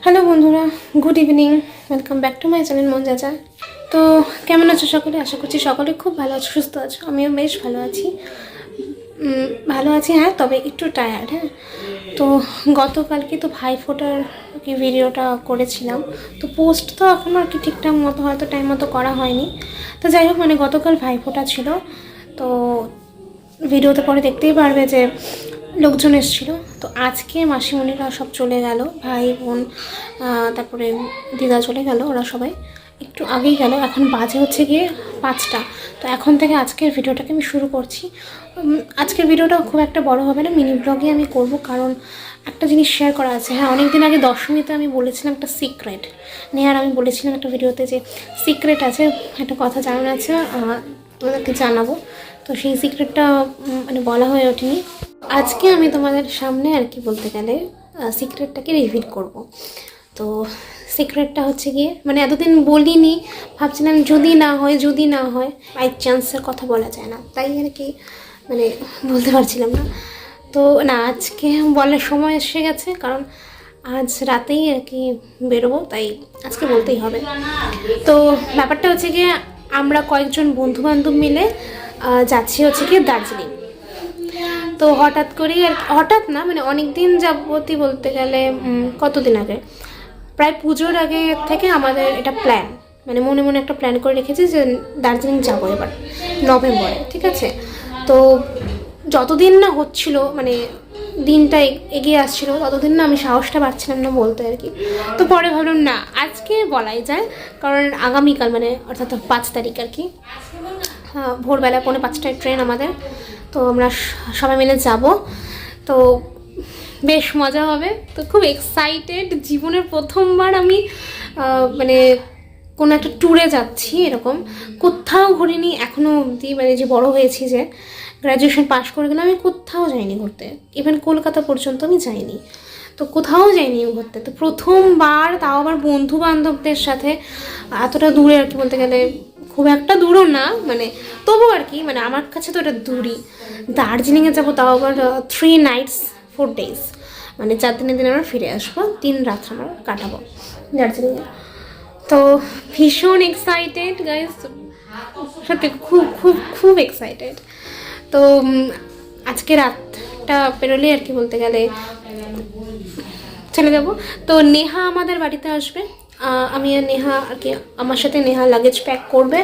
Hello বন্ধুরা, good evening. Welcome back to my channel মন যা যায়। তো কেমন আছো সকলে? আশা করছি সকলে খুব ভালো আছো, সুস্থ আছো। আমিও বেশ ভালো আছি। হ্যাঁ, তবে একটু টায়ার্ড। হ্যাঁ, তো গতকালকে তো ভাইফোঁটার কি ভিডিওটা করেছিলাম, তো পোস্ট তো এখনও আর কি ঠিকঠাক মতো হয়তো টাইম মতো করা হয়নি। তো যাই হোক, মানে গতকাল ভাইফোঁটা ছিল, তো ভিডিওতে পরে দেখতেই পারবে যে লোকজন এসেছিল। তো আজকে মাসিমণিরা সব চলে গেল, ভাই বোন তারপরে দিদা চলে গেল, ওরা সবাই একটু আগেই গেল। এখন বাজে হচ্ছে গিয়ে 5টা। তো এখন থেকে আজকের ভিডিওটাকে আমি শুরু করছি। আজকের ভিডিওটা খুব একটা বড় হবে না, মিনি ব্লগে আমি করব, কারণ একটা জিনিস শেয়ার করা আছে। হ্যাঁ, অনেক দিন আগে দশমীতে আমি বলেছিলাম একটা সিক্রেট, নেহার আমি বলেছিলাম একটা ভিডিওতে যে সিক্রেট আছে, একটা কথা জানানো আছে, তোমাদেরকে জানাবো। তো সেই সিক্রেটটা মানে বলা হয়ে ওঠেনি। আজকে আমি তোমাদের সামনে আর কি বলতে গেলে সিক্রেটটাকে রিভিল করব। তো সিক্রেটটা হচ্ছে গিয়ে, মানে এতদিন বলিনি, ভাবছিলাম যদি না হয় বাই চান্সের কথা বলা যায় না, তাই আর কি মানে বলতে পারছিলাম না। তো না, আজকে বলার সময় এসে গেছে, কারণ আজ রাতেই আর কি বেরোবো, তাই আজকে বলতেই হবে। তো ব্যাপারটা হচ্ছে গিয়ে, আমরা কয়েকজন বন্ধুবান্ধব মিলে যাচ্ছি হচ্ছে গিয়ে দার্জিলিং। তো হঠাৎ করেই আর হঠাৎ না, মানে অনেক দিন যাবতই বলতে গেলে কতদিন আগে, প্রায় পুজোর আগে থেকে আমাদের এটা প্ল্যান, মানে মনে মনে একটা প্ল্যান করে রেখেছি যে দার্জিলিং যাবো এবার নভেম্বরে, ঠিক আছে। তো যতদিন না হচ্ছিল, মানে দিনটা এগিয়ে আসছিল, ততদিন না আমি সাহসটা পাচ্ছিলাম না বলতে আর কি। তো পরে ভাবলাম না, আজকে বলাই যায়, কারণ আগামীকাল মানে অর্থাৎ 5 তারিখ আর কি, ভোরবেলা 4:45টায় ট্রেন আমাদের। তো আমরা সবাই মিলে যাব, তো বেশ মজা হবে। তো খুব এক্সাইটেড, জীবনের প্রথমবার আমি মানে কোনো একটা ট্যুরে যাচ্ছি, এরকম কোথাও ঘুরিনি এখনও অবধি, মানে যে বড় হয়েছি, যে গ্র্যাজুয়েশন পাশ করে গেলে আমি কোথাও যাইনি ঘুরতে, ইভেন কলকাতা পর্যন্ত আমি যাইনি, তো কোথাও যাইনি ঘুরতে। তো প্রথমবার, তাও আবার বন্ধু বান্ধবদের সাথে এতটা দূরে আর কি বলতে গেলে, খুব একটা দূরও না, মানে তবু আর কি, মানে আমার কাছে তো এটা দূরই। দার্জিলিংয়ে যাবো, তাও আবার 3 nights 4 days, মানে 4 দিনের দিন আমরা ফিরে আসবো, 3 রাত আমরা কাটাবো দার্জিলিংয়ে। তো ভীষণ এক্সাইটেড গাইস, সত্যি খুব খুব খুব এক্সাইটেড। তো আজকে রাতটা পেরোলে আর কি বলতে গেলে চলে যাবো। তো নেহা আমাদের বাড়িতে আসবে, আমি আর নেহা আর কি, আমার সাথে নেহা লাগেজ প্যাক করবে।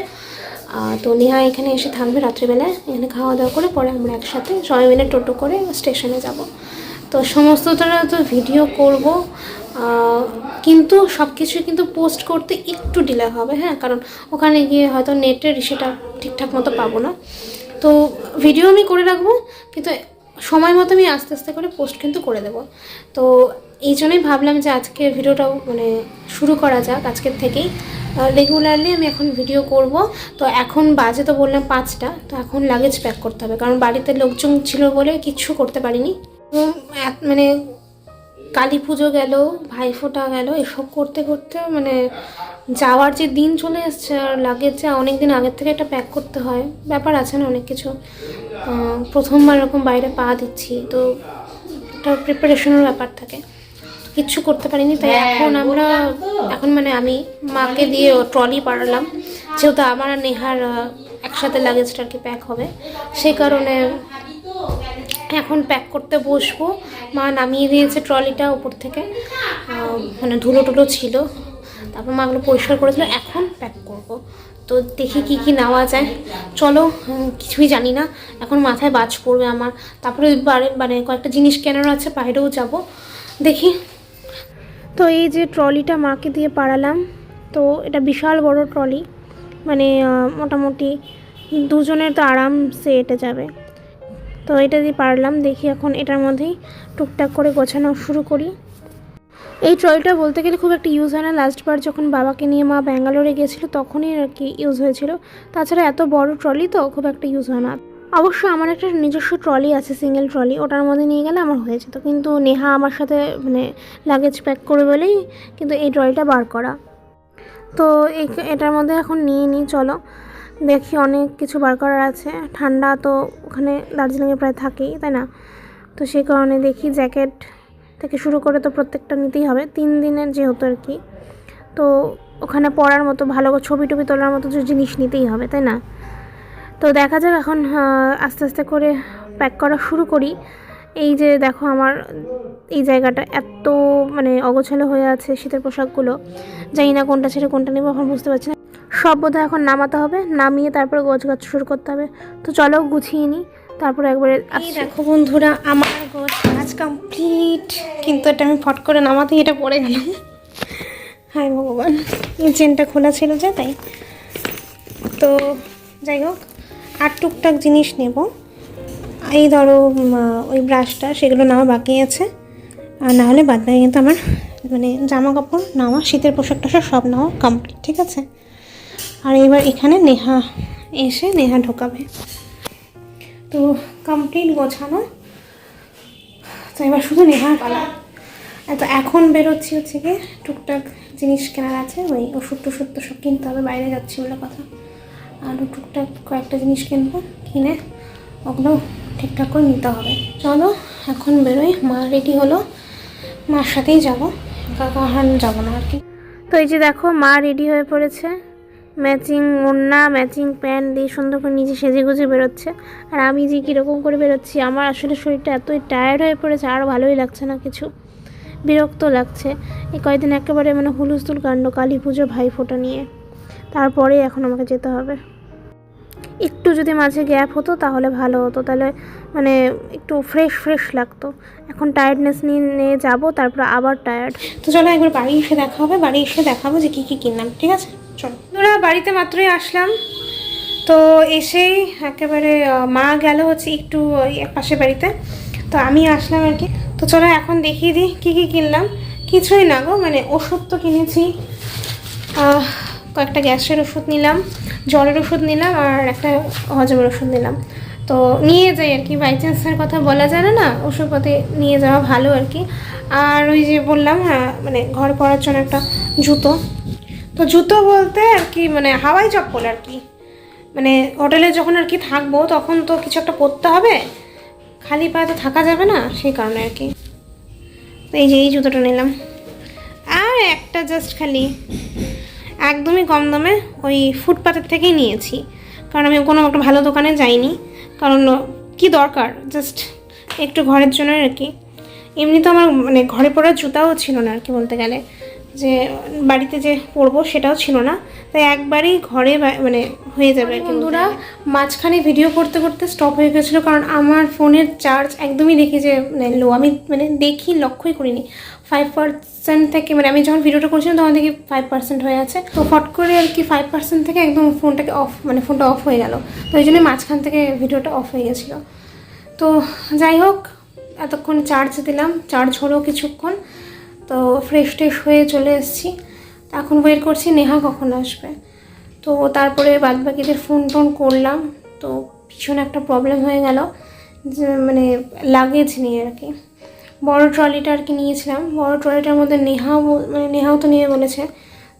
তো নেহা এখানে এসে থাকবে রাত্রিবেলায়, এখানে খাওয়া দাওয়া করে পরে আমরা একসাথে সবাই মিলে টোটো করে স্টেশনে যাব। তো সমস্তটা তো ভিডিও করব, কিন্তু সব কিছু কিন্তু পোস্ট করতে একটু ডিলে হবে। হ্যাঁ, কারণ ওখানে গিয়ে হয়তো নেটের সেটা ঠিকঠাক মতো পাবো না। তো ভিডিও আমি করে রাখবো, কিন্তু সময় মতো আমি আস্তে আস্তে করে পোস্ট কিন্তু করে দেবো। তো এই জন্যই ভাবলাম যে আজকে ভিডিওটাও মানে শুরু করা যাক আজকের থেকেই, রেগুলারলি আমি এখন ভিডিও করব। তো এখন বাজে তো বললাম 5টা, তো এখন লাগেজ প্যাক করতে হবে, কারণ বাড়িতে লোকজন ছিল বলে কিচ্ছু করতে পারিনি। মানে কালী পুজো গেল, ভাইফোঁটা গেল, এসব করতে করতে মানে যাওয়ার যে দিন চলে এসছে, আর লাগেজ যা অনেক দিন আগের থেকে একটা প্যাক করতে হয়, ব্যাপার আছে না অনেক কিছু। প্রথমবার এরকম বাইরে পা দিচ্ছি, তো একটা প্রিপারেশনের ব্যাপার থাকে, কিচ্ছু করতে পারিনি। তাই এখন মানে আমি মাকে দিয়ে ট্রলি পাঠালাম, যেহেতু আমার আর নেহার একসাথে লাগেজটা আর কি প্যাক হবে, সেই কারণে এখন প্যাক করতে বসবো। মা নামিয়ে দিয়েছে ট্রলিটা উপর থেকে, মানে ধুলো টুলো ছিল, তারপর মাগুলো পরিষ্কার করেছিল, এখন প্যাক করব। তো দেখি কি কি নেওয়া যায়, চলো। কিছুই জানি না, এখন মাথায় বাজ পড়বে আমার। তারপরে মানে কয়েকটা জিনিস কেনার আছে, বাইরেও যাব, দেখি। তো এই যে ট্রলিটা মাকে দিয়ে পাড়ালাম, তো এটা বিশাল বড় ট্রলি, মানে মোটামুটি দুজনের তো আরামসে এটে যাবে। তো এটা দিয়ে পারলাম, দেখি এখন এটার মধ্যেই টুকটাক করে গোছানো শুরু করি। এই ট্রলিটা বলতে গেলে খুব একটা ইউজ হয় না, লাস্টবার যখন বাবাকে নিয়ে মা ব্যাঙ্গালোরে গিয়েছিলো তখনই আর কি ইউজ হয়েছিল, তাছাড়া এত বড় ট্রলি তো খুব একটা ইউজ হয় না। অবশ্য আমার একটা নিজস্ব ট্রলি আছে, সিঙ্গেল ট্রলি, ওটার মধ্যে নিয়ে গেলে আমার হয়ে যেত, কিন্তু নেহা আমার সাথে মানে লাগেজ প্যাক করে বলেই কিন্তু এই ট্রলিটা বার করা। তো এটার মধ্যে এখন নিয়ে নিই, চলো দেখি। অনেক কিছু বার করার আছে, ঠান্ডা তো ওখানে দার্জিলিংয়ে প্রায় থাকেই, তাই না? তো সেই কারণে দেখি জ্যাকেট থেকে শুরু করে তো প্রত্যেকটা নিতেই হবে, 3 দিনের যেহেতু আর কি। তো ওখানে পড়ার মতো ভালো ছবি টবি তোলার মতো যে জিনিস নিতেই হবে, তাই না? তো দেখা যাক এখন আস্তে আস্তে করে প্যাক করা শুরু করি। এই যে দেখো আমার এই জায়গাটা এত মানে অগোছালো হয়ে আছে, শীতের পোশাকগুলো জানি না কোনটা ছেড়ে কোনটা নেবো এখন বুঝতে পারছি না। সব বোধহয় এখন নামাতে হবে, নামিয়ে তারপরে গোছগাছ শুরু করতে হবে। তো চলো গুছিয়ে নিই, তারপরে একবারে দেখো বন্ধুরা আমার গোছ কমপ্লিট, কিন্তু এটা আমি ফট করে নামাতেই এটা পড়ে গেলাম। হায় ভগবান, চেনটা খোলা ছিল যে তাই। তো যাই হোক, আর টুকটাক জিনিস নেব। এই ধরো ওই ব্রাশটা, সেগুলো নেওয়া বাকি আছে, আর না হলে বাদ বাকি কিন্তু আমার মানে জামা কাপড় নেওয়া, শীতের পোশাক টোশাক সব নেওয়া কমপ্লিট, ঠিক আছে। আর এবার এখানে নেহা এসে নেহা ঢোকাবে। তো কমপ্লিট গোছানো, তো এবার শুধু নেহার পালা। তো এখন বেরোচ্ছি হচ্ছে কি টুকটাক জিনিস কেনার আছে, ওই ওষুধ টষুধ তো সব কিনতে হবে, বাইরে যাচ্ছি বলে কথা। আর টুকটাক কয়েকটা জিনিস কিনবো, কিনে ওগুলো ঠিকঠাক করে নিতে হবে। চলো এখন বেরোই, মা রেডি হলো, মার সাথেই যাবো, কাকা হারানো যাবো না আর কি। তো এই যে দেখো মা রেডি হয়ে পড়েছে, ম্যাচিং ওড়না ম্যাচিং প্যান্ট দিয়ে সুন্দর করে নিজে সেজে গুজে বেরোচ্ছে। আর আমি যে কীরকম করে বেরোচ্ছি, আমার আসলে শরীরটা এতই টায়ার্ড হয়ে পড়েছে, আর ভালোই লাগছে না কিছু, বিরক্ত লাগছে। এই কয়েকদিন একেবারে মানে হুলস্থুল কাণ্ড, কালী পুজো ভাইফোঁটা নিয়ে, তারপরে এখন আমাকে যেতে হবে। একটু যদি মাঝে গ্যাপ হতো তাহলে ভালো হতো, তাহলে মানে একটু ফ্রেশ লাগতো। এখন টায়ার্ডনেস নিয়ে যাবো, তারপর আবার টায়ার্ড। তো চলো একবার বাড়ি এসে দেখা হবে, বাড়ি এসে দেখাবো যে কী কী কিনলাম, ঠিক আছে? চলো। ওরা বাড়িতে মাত্রই আসলাম, তো এসেই একেবারে মা গেল হচ্ছে একটু ওই পাশের বাড়িতে, তো আমি আসলাম আর কি। তো চলো এখন দেখিয়ে দিই কী কী কিনলাম। কিছুই না গো, মানে ওষুধ তো কিনেছি, কয়েকটা গ্যাসের ওষুধ নিলাম, জ্বরের ওষুধ নিলাম, আর একটা হজমের ওষুধ নিলাম। তো নিয়ে যাই আর কি, বাই চান্সের কথা বলা যায় না, ওষুধপাতি নিয়ে যাওয়া ভালো আর কি। আর ওই যে বললাম, হ্যাঁ মানে ঘরে পরার জন্য একটা জুতো। তো জুতো বলতে আর কি মানে হাওয়াই চপ্পল আর কি, মানে হোটেলে যখন আর কি থাকবো তখন তো কিছু একটা পরতে হবে, খালি পায়ে তো থাকা যাবে না, সেই কারণে আর কি। তো এই যে এই জুতোটা নিলাম, আর একটা জাস্ট খালি একদমই কম দামে ওই ফুটপাতের থেকেই নিয়েছি, কারণ আমি কোনো একটা ভালো দোকানে যাইনি, কারণ কি দরকার, জাস্ট একটু ঘরের জন্য আর কি। এমনি তো আমার মানে ঘরে পরার জুতাও ছিল না আর কি, বলতে গেলে যে বাড়িতে যে পরবো সেটাও ছিল না, তাই একবারই ঘরে মানে হয়ে যাবে। বন্ধুরা মাঝখানে ভিডিও করতে করতে স্টপ হয়ে গেছিলো, কারণ আমার ফোনের চার্জ একদমই দেখি যে মানে লো, আমি মানে দেখি লক্ষ্যই করিনি 5% থেকে, মানে আমি যখন ভিডিওটা করছিলাম তখন দেখি 5% হয়ে আছে। তো ফট করে আর কি 5% থেকে একদম ফোনটাকে অফ, মানে ফোনটা অফ হয়ে গেল, তো ওই জন্যই মাঝখান থেকে ভিডিওটা অফ হয়ে গেছিলো। তো যাই হোক, এতক্ষণ চার্জ দিলাম, চার্জ হলো কিছুক্ষণ, তো ফ্রেশ হয়ে চলে এসেছি। এখন ওয়েট করছি নেহা কখন আসবে। তো তারপরে বাদবাকিদের ফোন টোন করলাম, তো পিছনে একটা প্রবলেম হয়ে গেল, যে মানে লাগেজ নিয়ে আর কি। বড় ট্রলিটা আর কি নিয়েছিলাম, বড় ট্রলিটার মধ্যে নেহাও তো নিয়ে বলেছে।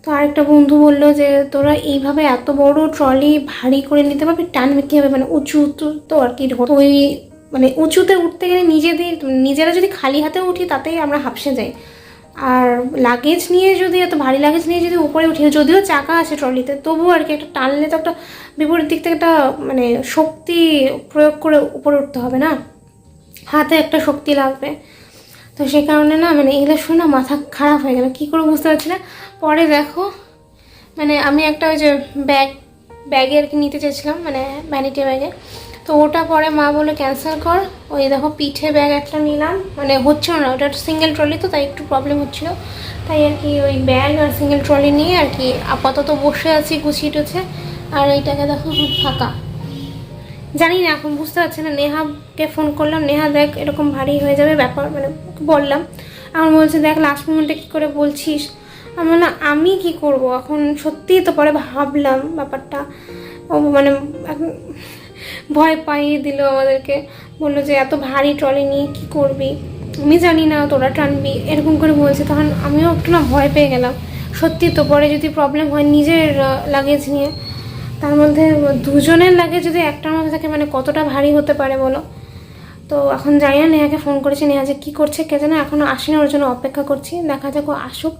তো আরেকটা বন্ধু বললো যে তোরা এইভাবে এত বড় ট্রলি ভারী করে নিতে পারবি, টানবে কীভাবে, মানে উঁচু তো আর কি, ওই মানে উঁচুতে উঠতে গেলে নিজেরা যদি খালি হাতে উঠি তাতেই আমরা হাঁপসে যাই, আর লাগেজ নিয়ে যদি এত ভারী লাগেজ নিয়ে যদি উপরে উঠি, যদিও চাকা আছে ট্রলিতে তবুও আর কি একটা টানলে তো একটা বিপরীত দিক থেকে একটা মানে শক্তি প্রয়োগ করে উপরে উঠতে হবে না, হাতে একটা শক্তি লাগবে। তো সেই কারণে না মানে এগুলো শুনে না মাথা খারাপ হয়ে গেল, কী করে বুঝতে পারছি না। পরে দেখো মানে আমি একটা ওই যে ব্যাগে আর কি নিতে চেয়েছিলাম, মানে ভ্যানিটি ব্যাগে, তো ওটা পরে মা বলে ক্যান্সেল কর। ওই দেখো পিঠে ব্যাগ একটা নিলাম, মানে হচ্ছিল না, ওটা সিঙ্গেল ট্রলি তো তাই একটু প্রবলেম হচ্ছিলো, তাই আর কি ওই ব্যাগ আর সিঙ্গেল ট্রলি নিয়ে আর কি আপাতত বসে আছি গুছিয়ে টুছে। আর এইটাকে দেখো ফাঁকা, জানি না এখন বুঝতে পারছি না। নেহাকে ফোন করলাম, নেহা দেখ এরকম ভারী হয়ে যাবে ব্যাপার, মানে বললাম, আমার বলছে দেখ লাস্ট মোমেন্টে কী করে বলছিস। আমার না আমি কি করব এখন, সত্যিই তো পরে ভাবলাম ব্যাপারটা, ও মানে ভয় পাইয়ে দিল আমাদেরকে, বললো যে এত ভারী ট্রলি নিয়ে কী করবি, আমি জানি না তোরা টানবি, এরকম করে বলছে। তখন আমিও একটু না ভয় পেয়ে গেলাম, সত্যি তো পরে যদি প্রবলেম হয় নিজের লাগেজ নিয়ে, তার মধ্যে দুজনের লাগেজ যদি একটার মধ্যে থাকে মানে কতটা ভারী হতে পারে বলো। তো এখন যাই না, নেহাকে ফোন করেছি, নেহা যে কী করছে কে জানে, এখনও আসেনি, ওর জন্য অপেক্ষা করছি, দেখা যাক ও আসুক।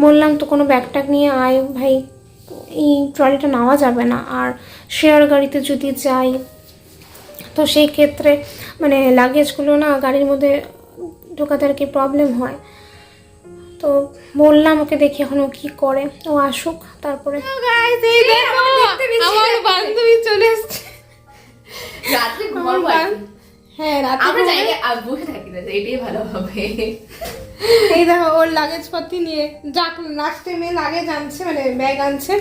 বললাম তো কোনো ব্যাগ ট্যাগ নিয়ে আয় ভাই, এই ট্রলিটা নেওয়া যাবে না, আর শেয়ার গাড়িতে যদি যাই তো সেই ক্ষেত্রে মানে লাগেজগুলো না গাড়ির মধ্যে ঢোকাতে আর কি প্রবলেম হয়। তো বললাম ওকে, দেখি এখন ও কী করে, ও আসুক তারপরে। আমার বান্ধবী চলে এসছে রাতে ঘুমাবো। হ্যাঁ রাতে আমরা জায়গায় বসে থাকি না, এটাই ভালো হবে। এই দেখো ওর লাগেজপত্র নিয়ে যাক, লাস্টে মেয়ে লাগেজ আনছে, মানে ব্যাগ আনছে,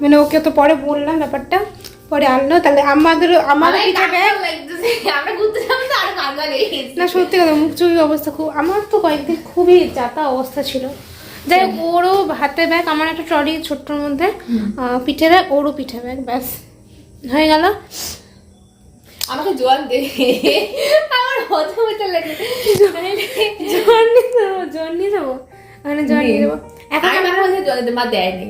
মানে ওকে তো পরে বললাম ব্যাপারটা, পরে আনলো। তাহলে আমাদের পিঠে ব্যাগ, আমরা ঘুরতে যাবো তো আর কান্না লেগে না সত্যি কথা মুখ চুরি অবস্থা খুব, আমার তো কয়েকদিন খুবই যাতা অবস্থা ছিল। যাই হোক ওরও হাতে ব্যাগ, আমার একটা ট্রলি ছোট্টর মধ্যে, পিঠে ব্যাগ, ওরও পিঠে ব্যাগ, ব্যাস হয়ে গেল। আমাকে জোয়ান দে, আমার হতে হতে লাগে। জোয়ান নিয়ে যাবো, মানে জোয়ান নিয়ে যাবো এখন। আমার মধ্যে জোয়ান দে, মা দেয়নি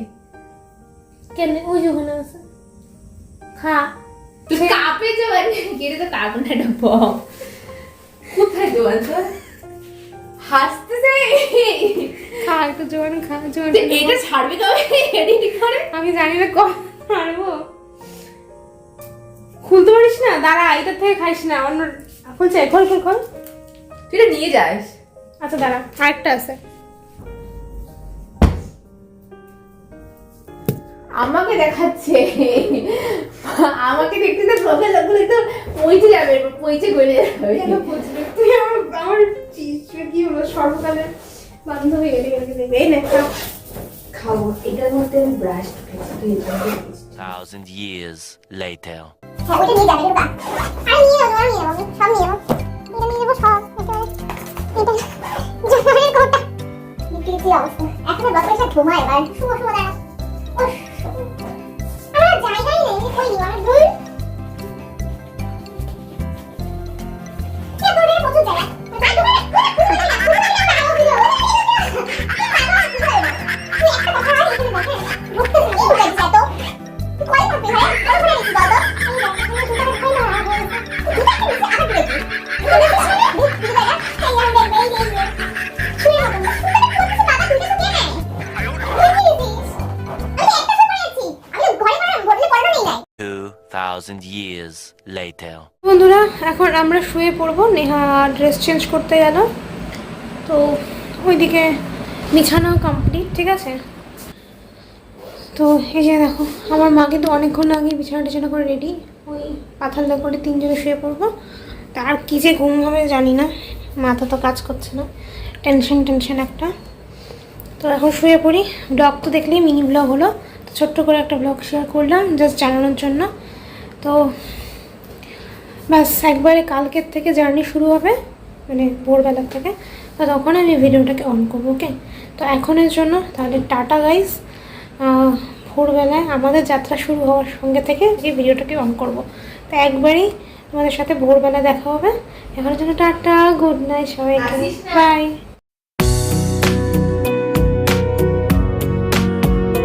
কেন, ওই যে ওখানে আছে, খা তুই কাপে জোয়ান, কেটে তো কাপড় না, এটা বম। কোথায় জোয়ান তো হাসতে যাই, খা একটু জোয়ান, খা জোয়ান। এটা ছাড়বি কবে এডিট করে? আমি জানি না কখন পারবো, খুলতে পারিস না, দাঁড়া এটার থেকে খাইস না, অন্য খুলছে, খোল খোল খোল, তুই এটা নিয়ে যাস। আচ্ছা দাঁড়া, আরেকটা আছে। আমাকে দেখাচ্ছে, আমাকে দেখতে তো প্রোফাইল লাগলে তো পৌঁছে যাবে, পৌঁছে গলে যাবে। তুই আমার কি হলো, সর্বকালের বান্ধবী গেলে দেখবে, এই না খাবো, এটার মধ্যে আমি ব্রাশ ঢুকেছি। 1,000 years later. ওটা নিয়ে যাবে রুবা, আর নিয়ে যাবো, আর নিয়ে যাবো, সব নিয়ে যাবো, এটা নিয়ে যাবো সব, এটা জমানের কোটা কি অবস্থা। এখন বাপের সাথে ঘুমায়, এবার শুভ শুভ দাঁড়া, আমার জায়গাই নেই, কই নিব আমার দূর, এবারে কত জায়গা Years later. বন্ধুরা এখন আমরা শুয়ে পড়বো, নেহা ড্রেস চেঞ্জ করতে গেল, তো ওইদিকে বিছানা কমপ্লিট, ঠিক আছে। তো এই যে দেখো আমার মা কিন্তু অনেকক্ষণ আগে বিছানা টিছানা করে রেডি, ওই পাথালদা করে তিনজনে শুয়ে পড়বো। তার কী যে ঘুম হবে জানি না, মাথা তো কাজ করছে না, টেনশন একটা। তো এখন শুয়ে পড়ি। ব্লগ তো দেখলেই মিনি ব্লগ হলো, তো ছোট্ট করে একটা ব্লগ শেয়ার করলাম জাস্ট জানানোর জন্য। তো ব্যাস একবারে কালকের থেকে জার্নি শুরু হবে, মানে ভোরবেলার থেকে, তো তখন আমি ভিডিওটাকে অন করবো, ওকে। তো এখনের জন্য তাহলে টাটা গাইস, ভোরবেলায় আমাদের যাত্রা শুরু হওয়ার সঙ্গে থেকে এই ভিডিওটাকে অন করব, তো একবারেই আমাদের সাথে ভোরবেলা দেখা হবে। এখনের জন্য টাটা, গুড নাইট সবাইকে, বাই।